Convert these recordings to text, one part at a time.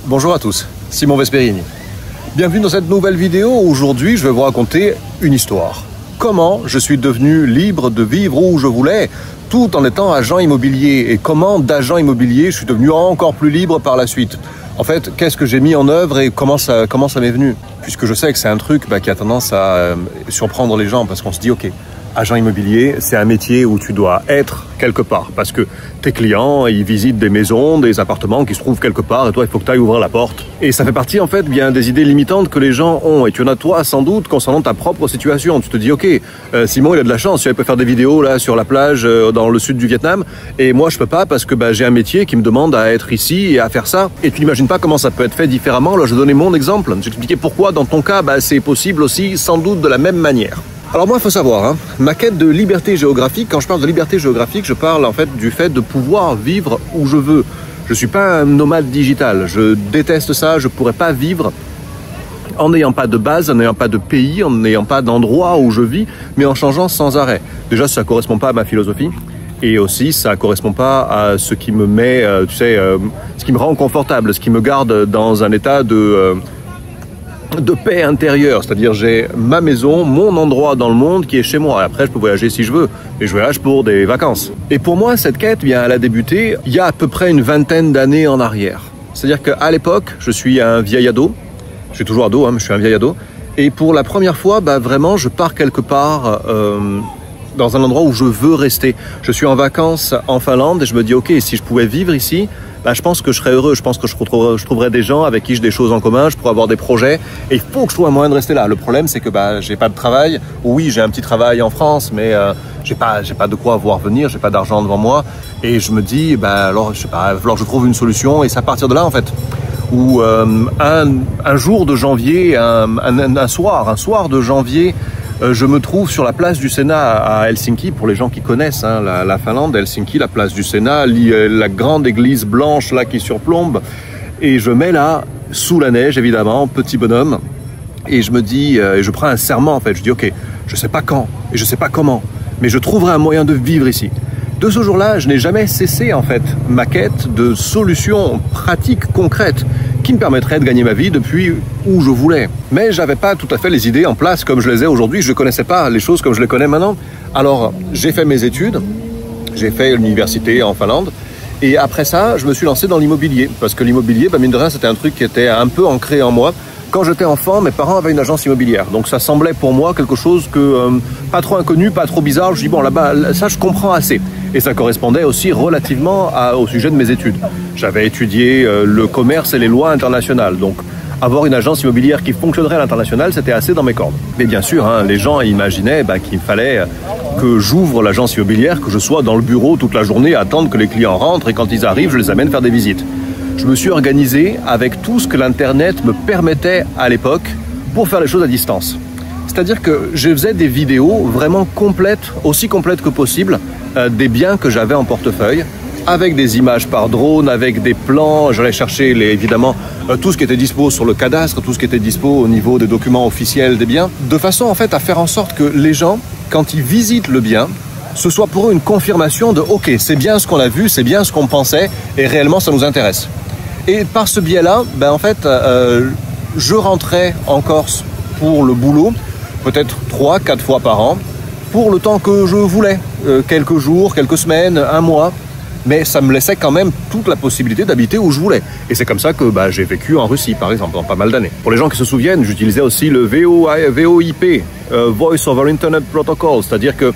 Bonjour à tous, Simon Vesperini. Bienvenue dans cette nouvelle vidéo. Aujourd'hui, je vais vous raconter une histoire. Comment je suis devenu libre de vivre où je voulais, tout en étant agent immobilier. Et comment d'agent immobilier, je suis devenu encore plus libre par la suite. En fait, qu'est-ce que j'ai mis en œuvre et comment ça m'est venu? Puisque je sais que c'est un truc qui a tendance à surprendre les gens, parce qu'on se dit, ok, agent immobilier, c'est un métier où tu dois être quelque part. Parce que tes clients, ils visitent des maisons, des appartements qui se trouvent quelque part, et toi, il faut que tu ailles ouvrir la porte. Et ça fait partie, en fait, bien des idées limitantes que les gens ont. Et tu en as, toi, sans doute, concernant ta propre situation. Tu te dis, ok, Simon, il a de la chance, il peut faire des vidéos là sur la plage dans le sud du Vietnam, et moi, je peux pas parce que j'ai un métier qui me demande à être ici et à faire ça. Et tu n'imagines pas comment ça peut être fait différemment. Là, je donnais mon exemple. J'expliquais pourquoi, dans ton cas, c'est possible aussi, sans doute, de la même manière. Alors moi, il faut savoir, ma quête de liberté géographique, quand je parle de liberté géographique, je parle en fait du fait de pouvoir vivre où je veux. Je suis pas un nomade digital, je déteste ça, je pourrais pas vivre en n'ayant pas de base, en n'ayant pas de pays, en n'ayant pas d'endroit où je vis, mais en changeant sans arrêt. Déjà, ça correspond pas à ma philosophie. Et aussi, ça correspond pas à ce qui me met, ce qui me rend confortable, ce qui me garde dans un état de paix intérieure, c'est-à-dire j'ai ma maison, mon endroit dans le monde qui est chez moi. Et après, je peux voyager si je veux, et je voyage pour des vacances. Et pour moi, cette quête, elle a débuté il y a à peu près une vingtaine d'années en arrière. C'est-à-dire qu'à l'époque, je suis un vieil ado, je suis toujours ado, mais je suis un vieil ado, et pour la première fois, vraiment, je pars quelque part dans un endroit où je veux rester. Je suis en vacances en Finlande, et je me dis, ok, si je pouvais vivre ici, je pense que je serais heureux, je pense que je trouverais des gens avec qui j'ai des choses en commun, je pourrais avoir des projets, et il faut que je trouve un moyen de rester là. Le problème, c'est que j'ai pas de travail. Oui, j'ai un petit travail en France, mais j'ai pas de quoi voir venir, j'ai pas d'argent devant moi, et je me dis, alors je sais pas, alors je trouve une solution, et c'est à partir de là en fait, où un jour de janvier, un soir de janvier, je me trouve sur la place du Sénat à Helsinki, pour les gens qui connaissent la Finlande, Helsinki, la place du Sénat, la grande église blanche là qui surplombe, et je mets là, sous la neige évidemment, petit bonhomme, et je me dis, je prends un serment en fait, je dis ok, je sais pas quand, et je sais pas comment, mais je trouverai un moyen de vivre ici. De ce jour-là, je n'ai jamais cessé en fait ma quête de solutions pratiques, concrètes, qui me permettraient de gagner ma vie depuis où je voulais. Mais j'avais pas tout à fait les idées en place comme je les ai aujourd'hui, je connaissais pas les choses comme je les connais maintenant. Alors, j'ai fait mes études, j'ai fait l'université en Finlande, et après ça, je me suis lancé dans l'immobilier, parce que l'immobilier, mine de rien, c'était un truc qui était un peu ancré en moi. Quand j'étais enfant, mes parents avaient une agence immobilière, donc ça semblait pour moi quelque chose que pas trop inconnu, pas trop bizarre. Je dis bon, là-bas, ça je comprends assez. Et ça correspondait aussi relativement au sujet de mes études. J'avais étudié le commerce et les lois internationales, donc avoir une agence immobilière qui fonctionnerait à l'international, c'était assez dans mes cordes. Mais bien sûr, les gens imaginaient qu'il fallait que j'ouvre l'agence immobilière, que je sois dans le bureau toute la journée à attendre que les clients rentrent, et quand ils arrivent, je les amène faire des visites. Je me suis organisé avec tout ce que l'Internet me permettait à l'époque pour faire les choses à distance. C'est-à-dire que je faisais des vidéos vraiment complètes, aussi complètes que possible, des biens que j'avais en portefeuille, avec des images par drone, avec des plans. J'allais chercher évidemment tout ce qui était dispo sur le cadastre, tout ce qui était dispo au niveau des documents officiels des biens, de façon en fait à faire en sorte que les gens, quand ils visitent le bien, ce soit pour eux une confirmation de ok, c'est bien ce qu'on a vu, c'est bien ce qu'on pensait, et réellement ça nous intéresse. Et par ce biais-là, en fait, je rentrais en Corse pour le boulot, peut-être 3-4 fois par an, pour le temps que je voulais, quelques jours, quelques semaines, un mois, mais ça me laissait quand même toute la possibilité d'habiter où je voulais. Et c'est comme ça que j'ai vécu en Russie, par exemple, pendant pas mal d'années. Pour les gens qui se souviennent, j'utilisais aussi le VoIP, Voice over Internet Protocol, c'est-à-dire que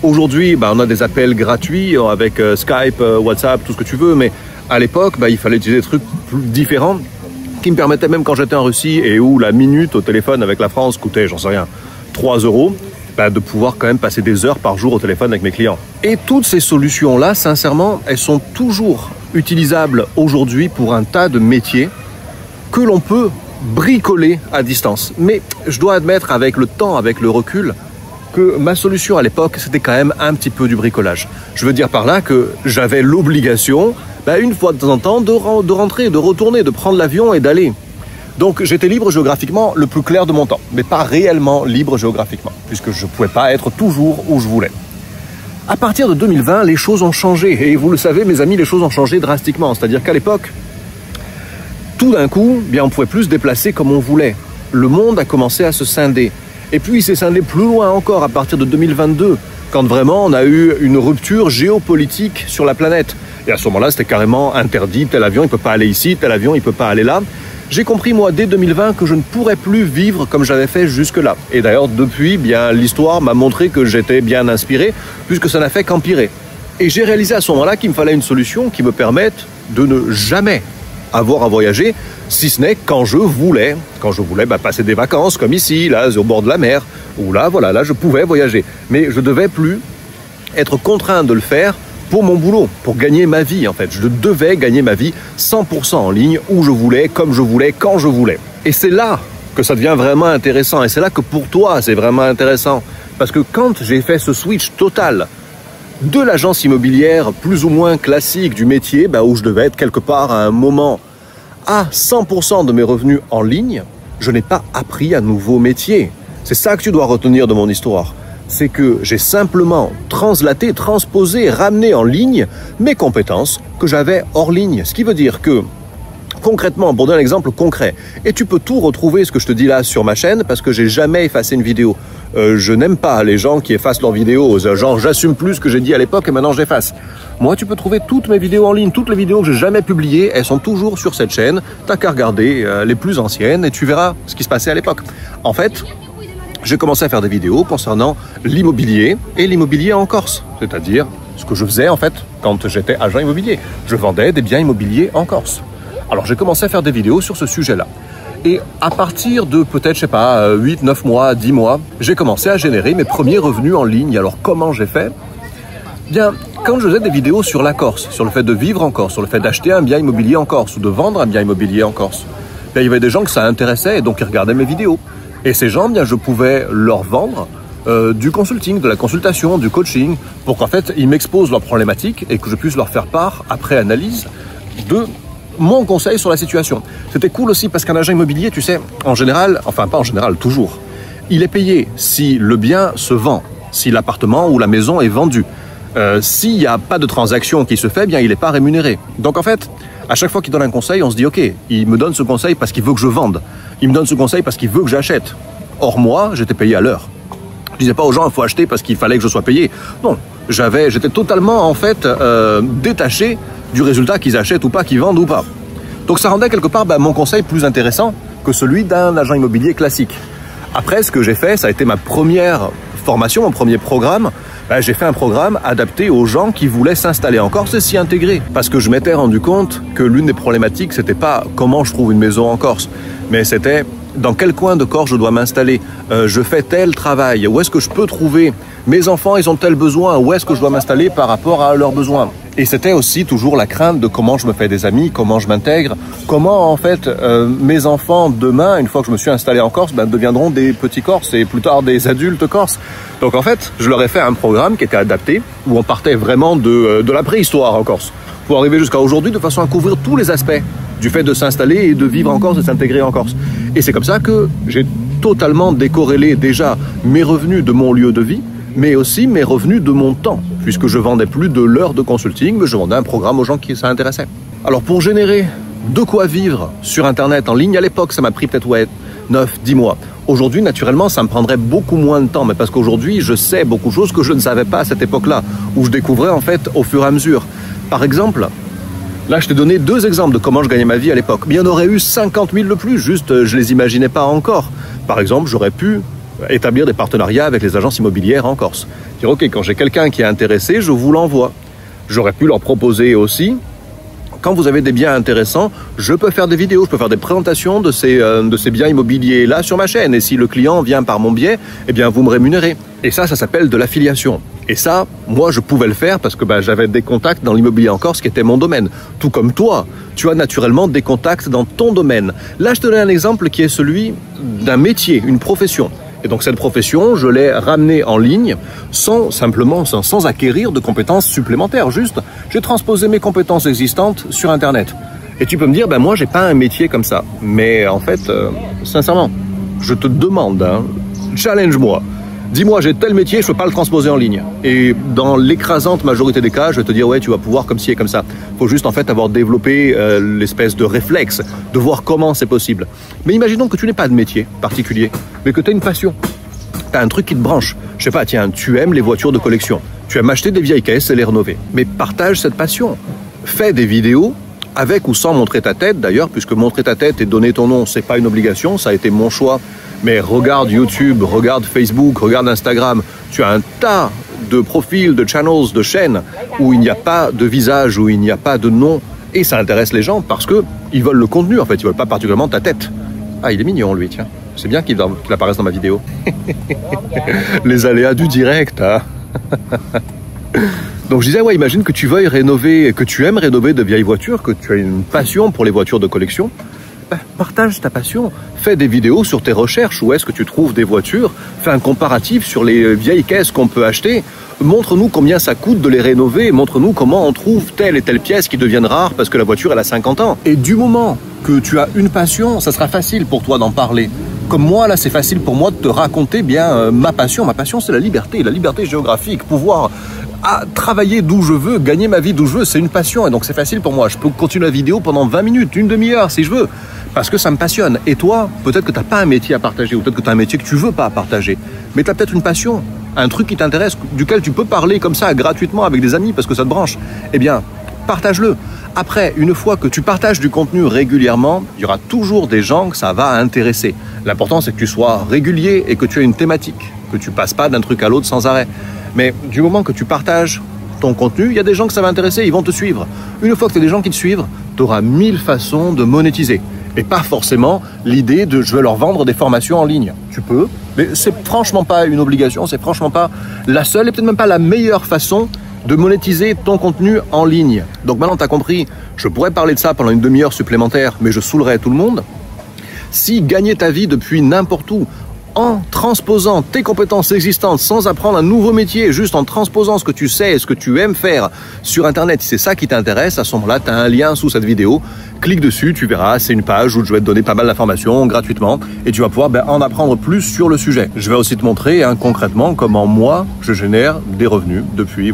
aujourd'hui, on a des appels gratuits avec Skype, WhatsApp, tout ce que tu veux, mais à l'époque, il fallait utiliser des trucs différents qui me permettaient, même quand j'étais en Russie et où la minute au téléphone avec la France coûtait, j'en sais rien, 3 €, de pouvoir quand même passer des heures par jour au téléphone avec mes clients. Et toutes ces solutions-là, sincèrement, elles sont toujours utilisables aujourd'hui pour un tas de métiers que l'on peut bricoler à distance. Mais je dois admettre avec le temps, avec le recul, que ma solution à l'époque, c'était quand même un petit peu du bricolage. Je veux dire par là que j'avais l'obligation, une fois de temps en temps, de rentrer, de retourner, de prendre l'avion et d'aller. Donc j'étais libre géographiquement le plus clair de mon temps, mais pas réellement libre géographiquement, puisque je ne pouvais pas être toujours où je voulais. À partir de 2020, les choses ont changé, et vous le savez mes amis, les choses ont changé drastiquement. C'est-à-dire qu'à l'époque, tout d'un coup, bien, on pouvait plus se déplacer comme on voulait. Le monde a commencé à se scinder. Et puis il s'est scindé plus loin encore à partir de 2022, quand vraiment on a eu une rupture géopolitique sur la planète. Et à ce moment-là, c'était carrément interdit, tel avion, il ne peut pas aller ici, tel avion, il ne peut pas aller là. J'ai compris, moi, dès 2020, que je ne pourrais plus vivre comme j'avais fait jusque-là. Et d'ailleurs, depuis, bien, l'histoire m'a montré que j'étais bien inspiré, puisque ça n'a fait qu'empirer. Et j'ai réalisé à ce moment-là qu'il me fallait une solution qui me permette de ne jamais avoir à voyager, si ce n'est quand je voulais. Quand je voulais passer des vacances, comme ici, là, au bord de la mer, où là, voilà, là, je pouvais voyager. Mais je ne devais plus être contraint de le faire pour mon boulot, pour gagner ma vie, en fait. Je devais gagner ma vie 100% en ligne, où je voulais, comme je voulais, quand je voulais. Et c'est là que ça devient vraiment intéressant. Et c'est là que pour toi, c'est vraiment intéressant. Parce que quand j'ai fait ce switch total de l'agence immobilière plus ou moins classique du métier, où je devais être quelque part à un moment à 100% de mes revenus en ligne, je n'ai pas appris un nouveau métier. C'est ça que tu dois retenir de mon histoire. C'est que j'ai simplement translaté, transposé, ramené en ligne mes compétences que j'avais hors ligne. Ce qui veut dire que, concrètement, pour donner un exemple concret, et tu peux tout retrouver ce que je te dis là sur ma chaîne parce que j'ai jamais effacé une vidéo. Je n'aime pas les gens qui effacent leurs vidéos, genre j'assume plus ce que j'ai dit à l'époque et maintenant j'efface. Moi, tu peux trouver toutes mes vidéos en ligne, toutes les vidéos que j'ai jamais publiées, elles sont toujours sur cette chaîne. T'as qu'à regarder les plus anciennes et tu verras ce qui se passait à l'époque. En fait, j'ai commencé à faire des vidéos concernant l'immobilier et l'immobilier en Corse, c'est-à-dire ce que je faisais en fait quand j'étais agent immobilier. Je vendais des biens immobiliers en Corse. Alors j'ai commencé à faire des vidéos sur ce sujet-là. Et à partir de peut-être, 8, 9 mois, 10 mois, j'ai commencé à générer mes premiers revenus en ligne. Alors comment j'ai fait ? Bien, quand je faisais des vidéos sur la Corse, sur le fait de vivre en Corse, sur le fait d'acheter un bien immobilier en Corse ou de vendre un bien immobilier en Corse, bien, il y avait des gens que ça intéressait et donc ils regardaient mes vidéos. Et ces gens, bien, je pouvais leur vendre du consulting, de la consultation, du coaching, pour qu'en fait, ils m'exposent leurs problématiques et que je puisse leur faire part, après analyse, de mon conseil sur la situation. C'était cool aussi parce qu'un agent immobilier, tu sais, en général, enfin pas en général, toujours, il est payé si le bien se vend, si l'appartement ou la maison est vendu. S'il n'y a pas de transaction qui se fait, bien, il n'est pas rémunéré. Donc en fait, à chaque fois qu'il donne un conseil, on se dit, ok, il me donne ce conseil parce qu'il veut que je vende. Il me donne ce conseil parce qu'il veut que j'achète. Or moi, j'étais payé à l'heure. Je disais pas aux gens, il faut acheter parce qu'il fallait que je sois payé. Non, j'étais totalement en fait détaché du résultat qu'ils achètent ou pas, qu'ils vendent ou pas. Donc ça rendait quelque part mon conseil plus intéressant que celui d'un agent immobilier classique. Après, ce que j'ai fait, ça a été ma première formation, mon premier programme. J'ai fait un programme adapté aux gens qui voulaient s'installer en Corse et s'y intégrer. Parce que je m'étais rendu compte que l'une des problématiques, c'était pas comment je trouve une maison en Corse, mais c'était dans quel coin de Corse je dois m'installer, je fais tel travail, où est-ce que je peux trouver, mes enfants ils ont tel besoin, où est-ce que je dois m'installer par rapport à leurs besoins. Et c'était aussi toujours la crainte de comment je me fais des amis, comment je m'intègre, comment en fait mes enfants demain, une fois que je me suis installé en Corse, deviendront des petits Corses et plus tard des adultes Corses. Donc en fait, je leur ai fait un programme qui était adapté, où on partait vraiment de la préhistoire en Corse, pour arriver jusqu'à aujourd'hui de façon à couvrir tous les aspects du fait de s'installer et de vivre en Corse, de s'intégrer en Corse. Et c'est comme ça que j'ai totalement décorrélé déjà mes revenus de mon lieu de vie, mais aussi mes revenus de mon temps, puisque je vendais plus de l'heure de consulting, mais je vendais un programme aux gens qui ça intéressait. Alors pour générer de quoi vivre sur Internet en ligne, à l'époque, ça m'a pris peut-être 9, 10 mois. Aujourd'hui, naturellement, ça me prendrait beaucoup moins de temps, mais parce qu'aujourd'hui, je sais beaucoup de choses que je ne savais pas à cette époque-là, où je découvrais en fait au fur et à mesure. Par exemple, là, je t'ai donné 2 exemples de comment je gagnais ma vie à l'époque. Mais il y en aurait eu 50 000 de plus, juste je les imaginais pas encore. Par exemple, j'aurais pu établir des partenariats avec les agences immobilières en Corse. Dire, ok, quand j'ai quelqu'un qui est intéressé, je vous l'envoie. J'aurais pu leur proposer aussi, quand vous avez des biens intéressants, je peux faire des vidéos, je peux faire des présentations de ces biens immobiliers-là sur ma chaîne. Et si le client vient par mon biais, eh bien, vous me rémunérez. Et ça s'appelle de l'affiliation. Et ça, moi, je pouvais le faire parce que j'avais des contacts dans l'immobilier en Corse qui était mon domaine. Tout comme toi, tu as naturellement des contacts dans ton domaine. Là, je te donne un exemple qui est celui d'un métier, une profession. Et donc cette profession, je l'ai ramenée en ligne sans acquérir de compétences supplémentaires. Juste, j'ai transposé mes compétences existantes sur Internet. Et tu peux me dire, moi, j'ai pas un métier comme ça. Mais en fait, sincèrement, je te demande, challenge-moi. Dis-moi, j'ai tel métier, je peux pas le transposer en ligne. Et dans l'écrasante majorité des cas, je vais te dire, ouais, tu vas pouvoir comme ci et comme ça. Faut juste en fait avoir développé l'espèce de réflexe, de voir comment c'est possible. Mais imaginons que tu n'aies pas de métier particulier, mais que tu as une passion. Tu as un truc qui te branche. Je sais pas, tiens, tu aimes les voitures de collection. Tu aimes acheter des vieilles caisses et les rénover. Mais partage cette passion. Fais des vidéos, avec ou sans montrer ta tête d'ailleurs, puisque montrer ta tête et donner ton nom, c'est pas une obligation, ça a été mon choix. Mais regarde YouTube, regarde Facebook, regarde Instagram, tu as un tas de profils, de channels, de chaînes où il n'y a pas de visage, où il n'y a pas de nom. Et ça intéresse les gens parce qu'ils veulent le contenu en fait, ils veulent pas particulièrement ta tête. Ah, il est mignon lui, tiens. C'est bien qu'il apparaisse dans ma vidéo. Les aléas du direct, hein. Donc je disais, ouais, imagine que tu veuilles rénover, que tu aimes rénover de vieilles voitures, que tu as une passion pour les voitures de collection. Partage ta passion, fais des vidéos sur tes recherches, où est-ce que tu trouves des voitures, fais un comparatif sur les vieilles caisses qu'on peut acheter, montre-nous combien ça coûte de les rénover, montre-nous comment on trouve telle et telle pièce qui deviennent rares parce que la voiture elle a 50 ans. Et du moment que tu as une passion, ça sera facile pour toi d'en parler. Comme moi, là, c'est facile pour moi de te raconter bien ma passion. Ma passion, c'est la liberté géographique, pouvoir travailler d'où je veux, gagner ma vie d'où je veux, c'est une passion. Et donc, c'est facile pour moi. Je peux continuer la vidéo pendant 20 minutes, une demi-heure, si je veux, parce que ça me passionne. Et toi, peut-être que tu n'as pas un métier à partager, ou peut-être que tu as un métier que tu veux pas partager, mais tu as peut-être une passion, un truc qui t'intéresse, duquel tu peux parler comme ça, gratuitement, avec des amis, parce que ça te branche. Eh bien, partage-le. Après, une fois que tu partages du contenu régulièrement, il y aura toujours des gens que ça va intéresser. L'important, c'est que tu sois régulier et que tu aies une thématique, que tu passes pas d'un truc à l'autre sans arrêt. Mais du moment que tu partages ton contenu, il y a des gens que ça va intéresser, ils vont te suivre. Une fois que tu as des gens qui te suivent, tu auras 1000 façons de monétiser. Et pas forcément l'idée de je vais leur vendre des formations en ligne. Tu peux, mais c'est franchement pas une obligation, c'est franchement pas la seule et peut-être même pas la meilleure façon de monétiser ton contenu en ligne. Donc maintenant tu as compris, je pourrais parler de ça pendant une demi-heure supplémentaire, mais je saoulerais tout le monde. Si gagner ta vie depuis n'importe où, en transposant tes compétences existantes sans apprendre un nouveau métier, juste en transposant ce que tu sais et ce que tu aimes faire sur Internet, si c'est ça qui t'intéresse, à ce moment-là, tu as un lien sous cette vidéo. Clique dessus, tu verras, c'est une page où je vais te donner pas mal d'informations gratuitement et tu vas pouvoir en apprendre plus sur le sujet. Je vais aussi te montrer concrètement comment moi, je génère des revenus depuis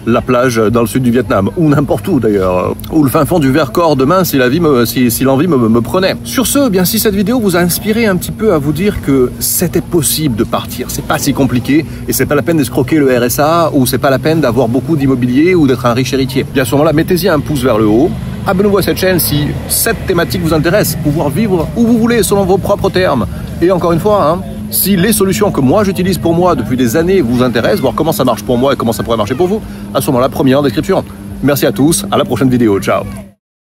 la plage dans le sud du Vietnam, ou n'importe où d'ailleurs, ou le fin fond du Vercors demain si l'envie me prenait. Sur ce, bien si cette vidéo vous a inspiré un petit peu à vous dire que c'était possible de partir, c'est pas si compliqué, et c'est pas la peine d'escroquer le RSA, ou c'est pas la peine d'avoir beaucoup d'immobilier, ou d'être un riche héritier. Bien à ce moment-là, mettez-y un pouce vers le haut, abonnez-vous à cette chaîne si cette thématique vous intéresse, pouvoir vivre où vous voulez selon vos propres termes. Et encore une fois, si les solutions que moi j'utilise pour moi depuis des années vous intéressent, voir comment ça marche pour moi et comment ça pourrait marcher pour vous, à ce moment-là, premier en description. Merci à tous, à la prochaine vidéo, ciao.